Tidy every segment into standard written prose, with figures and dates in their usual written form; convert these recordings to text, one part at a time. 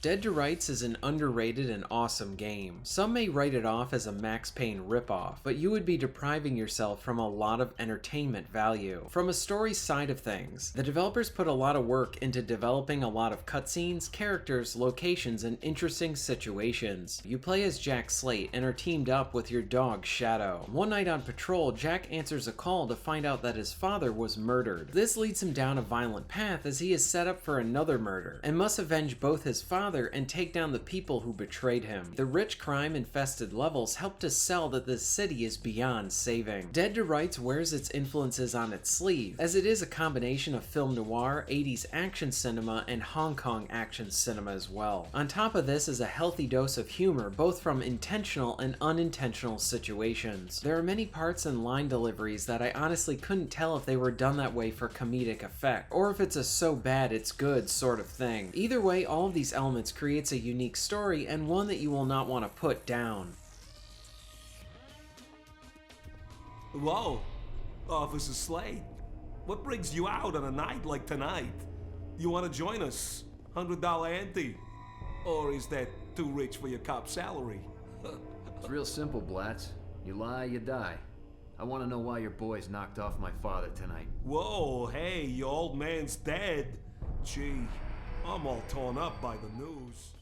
Dead to Rights is an underrated and awesome game. Some may write it off as a Max Payne ripoff, but you would be depriving yourself from a lot of entertainment value. From a story side of things, the developers put a lot of work into developing a lot of cutscenes, characters, locations, and interesting situations. You play as Jack Slate and are teamed up with your dog Shadow. One night on patrol, Jack answers a call to find out that his father was murdered. This leads him down a violent path as he is set up for another murder, and must avenge both his father and take down the people who betrayed him. The rich crime-infested levels help to sell that this city is beyond saving. Dead to Rights wears its influences on its sleeve, as it is a combination of film noir, 80s action cinema, and Hong Kong action cinema as well. On top of this is a healthy dose of humor, both from intentional and unintentional situations. There are many parts and line deliveries that I honestly couldn't tell if they were done that way for comedic effect, or if it's a so bad it's good sort of thing. Either way, all of these elements creates a unique story and one that you will not want to put down. Whoa, Officer Slade. What brings you out on a night like tonight? You want to join us? $100 ante? Or is that too rich for your cop salary? It's real simple, Blatz. You lie, you die. I want to know why your boys knocked off my father tonight. Whoa, hey, your old man's dead. Gee, I'm all torn up by the news.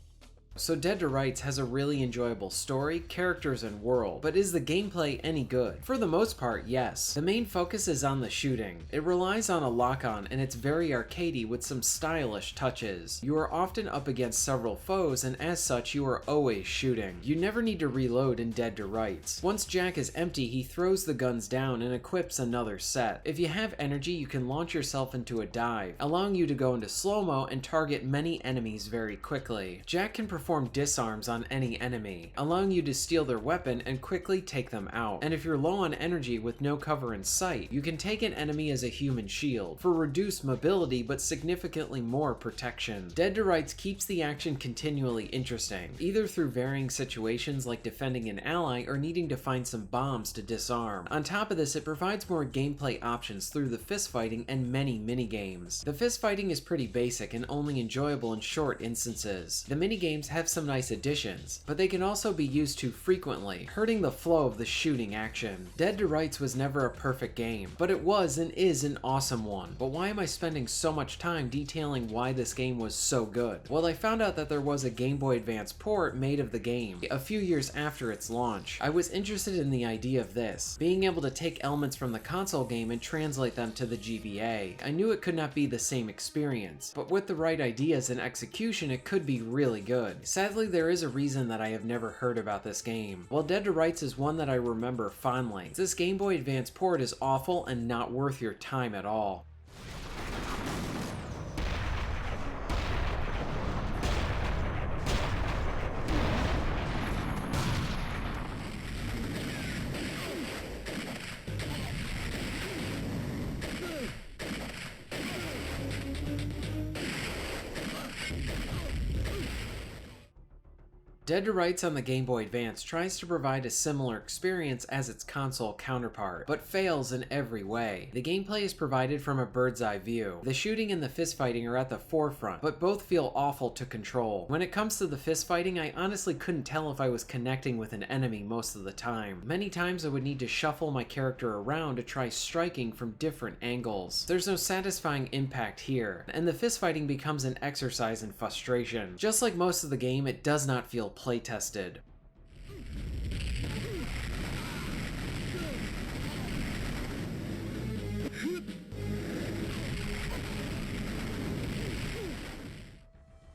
So Dead to Rights has a really enjoyable story, characters, and world, but is the gameplay any good? For the most part, yes. The main focus is on the shooting. It relies on a lock-on and it's very arcadey with some stylish touches. You are often up against several foes and as such you are always shooting. You never need to reload in Dead to Rights. Once Jack is empty, he throws the guns down and equips another set. If you have energy, you can launch yourself into a dive, allowing you to go into slow-mo and target many enemies very quickly. Jack can perform disarms on any enemy, allowing you to steal their weapon and quickly take them out. And if you're low on energy with no cover in sight, you can take an enemy as a human shield, for reduced mobility but significantly more protection. Dead to Rights keeps the action continually interesting, either through varying situations like defending an ally or needing to find some bombs to disarm. On top of this, it provides more gameplay options through the fist fighting and many minigames. The fist fighting is pretty basic and only enjoyable in short instances. The minigames have some nice additions, but they can also be used too frequently, hurting the flow of the shooting action. Dead to Rights was never a perfect game, but it was and is an awesome one. But why am I spending so much time detailing why this game was so good? Well, I found out that there was a Game Boy Advance port made of the game a few years after its launch. I was interested in the idea of this, being able to take elements from the console game and translate them to the GBA. I knew it could not be the same experience, but with the right ideas and execution it could be really good. Sadly, there is a reason that I have never heard about this game. While Dead to Rights is one that I remember fondly, this Game Boy Advance port is awful and not worth your time at all. Dead to Rights on the Game Boy Advance tries to provide a similar experience as its console counterpart, but fails in every way. The gameplay is provided from a bird's eye view. The shooting and the fistfighting are at the forefront, but both feel awful to control. When it comes to the fistfighting, I honestly couldn't tell if I was connecting with an enemy most of the time. Many times I would need to shuffle my character around to try striking from different angles. There's no satisfying impact here, and the fistfighting becomes an exercise in frustration. Just like most of the game, it does not feel play-tested.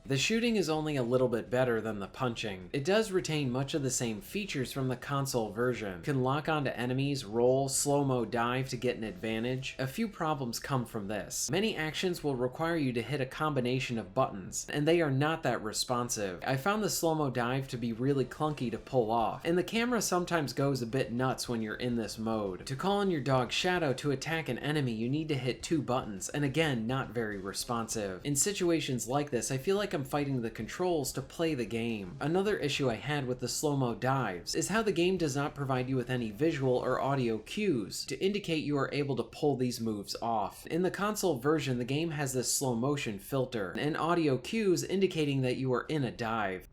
The shooting is only a little bit better than the punching. It does retain much of the same features from the console version. You can lock onto enemies, roll, slow-mo dive to get an advantage. A few problems come from this. Many actions will require you to hit a combination of buttons, and they are not that responsive. I found the slow-mo dive to be really clunky to pull off, and the camera sometimes goes a bit nuts when you're in this mode. To call on your dog Shadow to attack an enemy, you need to hit 2 buttons, and again, not very responsive. In situations like this, I feel like I'm I'm fighting the controls to play the game. Another issue I had with the slow-mo dives is how the game does not provide you with any visual or audio cues to indicate you are able to pull these moves off. In the console version, the game has this slow motion filter and audio cues indicating that you are in a dive.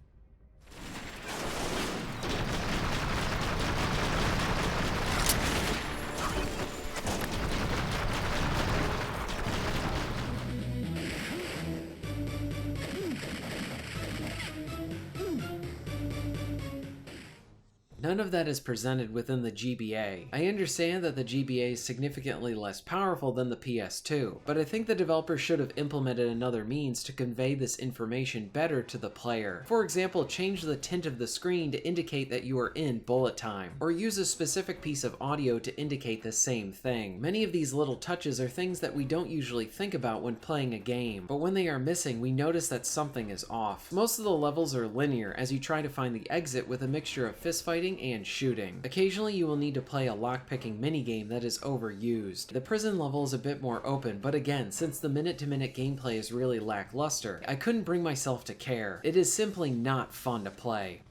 None of that is presented within the GBA. I understand that the GBA is significantly less powerful than the PS2, but I think the developers should have implemented another means to convey this information better to the player. For example, change the tint of the screen to indicate that you are in bullet time, or use a specific piece of audio to indicate the same thing. Many of these little touches are things that we don't usually think about when playing a game, but when they are missing, we notice that something is off. Most of the levels are linear as you try to find the exit with a mixture of fistfighting and shooting. Occasionally you will need to play a lockpicking minigame that is overused. The prison level is a bit more open, but again, since the minute-to-minute gameplay is really lackluster, I couldn't bring myself to care. It is simply not fun to play.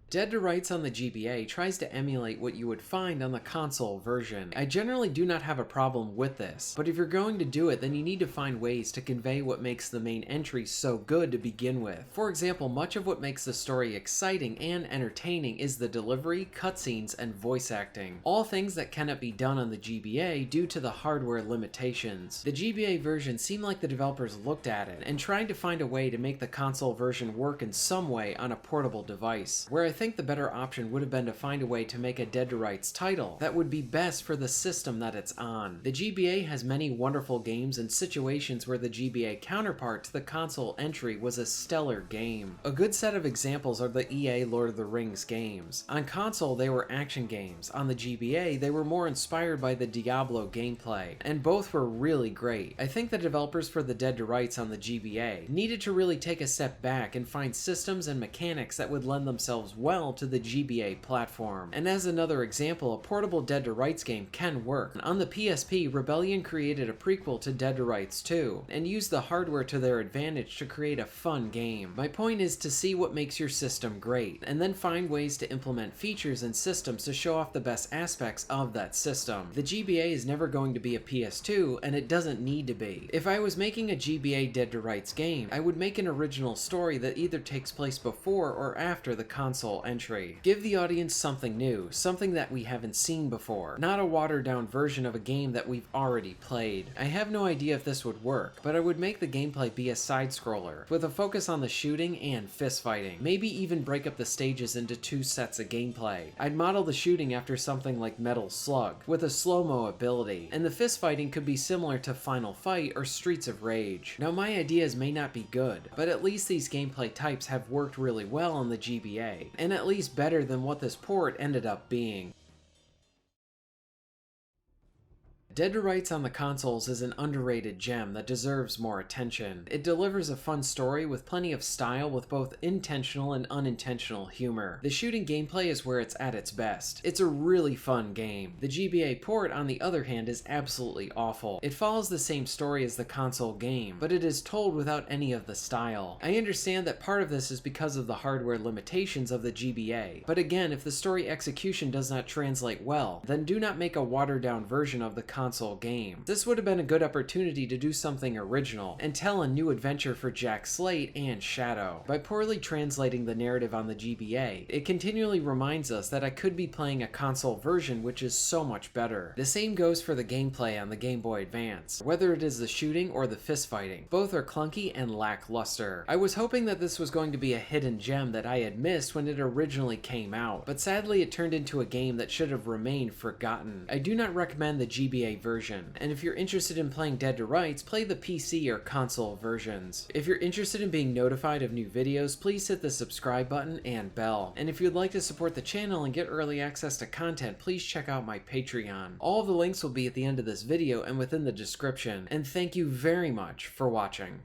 Dead to Rights on the GBA tries to emulate what you would find on the console version. I generally do not have a problem with this, but if you're going to do it, then you need to find ways to convey what makes the main entry so good to begin with. For example, much of what makes the story exciting and entertaining is the delivery, cutscenes, and voice acting. All things that cannot be done on the GBA due to the hardware limitations. The GBA version seemed like the developers looked at it and tried to find a way to make the console version work in some way on a portable device, where I think the better option would have been to find a way to make a Dead to Rights title that would be best for the system that it's on. The GBA has many wonderful games and situations where the GBA counterpart to the console entry was a stellar game. A good set of examples are the EA Lord of the Rings games. On console, they were action games. On the GBA, they were more inspired by the Diablo gameplay, and both were really great. I think the developers for the Dead to Rights on the GBA needed to really take a step back and find systems and mechanics that would lend themselves well to the GBA platform. And as another example, a portable Dead to Rights game can work. On the PSP, Rebellion created a prequel to Dead to Rights 2, and used the hardware to their advantage to create a fun game. My point is to see what makes your system great, and then find ways to implement features and systems to show off the best aspects of that system. The GBA is never going to be a PS2, and it doesn't need to be. If I was making a GBA Dead to Rights game, I would make an original story that either takes place before or after the console entry. Give the audience something new, something that we haven't seen before, not a watered down version of a game that we've already played. I have no idea if this would work, but I would make the gameplay be a side-scroller, with a focus on the shooting and fist-fighting. Maybe even break up the stages into 2 sets of gameplay. I'd model the shooting after something like Metal Slug, with a slow-mo ability, and the fist-fighting could be similar to Final Fight or Streets of Rage. Now my ideas may not be good, but at least these gameplay types have worked really well on the GBA, and at least better than what this port ended up being. Dead to Rights on the consoles is an underrated gem that deserves more attention. It delivers a fun story with plenty of style with both intentional and unintentional humor. The shooting gameplay is where it's at its best. It's a really fun game. The GBA port, on the other hand, is absolutely awful. It follows the same story as the console game, but it is told without any of the style. I understand that part of this is because of the hardware limitations of the GBA, but again, if the story execution does not translate well, then do not make a watered down version of the console game. This would have been a good opportunity to do something original and tell a new adventure for Jack Slate and Shadow. By poorly translating the narrative on the GBA, it continually reminds us that I could be playing a console version which is so much better. The same goes for the gameplay on the Game Boy Advance. Whether it is the shooting or the fist fighting, both are clunky and lackluster. I was hoping that this was going to be a hidden gem that I had missed when it originally came out, but sadly it turned into a game that should have remained forgotten. I do not recommend the GBA version, and if you're interested in playing Dead to Rights, play the PC or console versions. If you're interested in being notified of new videos, please hit the subscribe button and bell. And if you'd like to support the channel and get early access to content, please check out my Patreon. All of the links will be at the end of this video and within the description. And thank you very much for watching.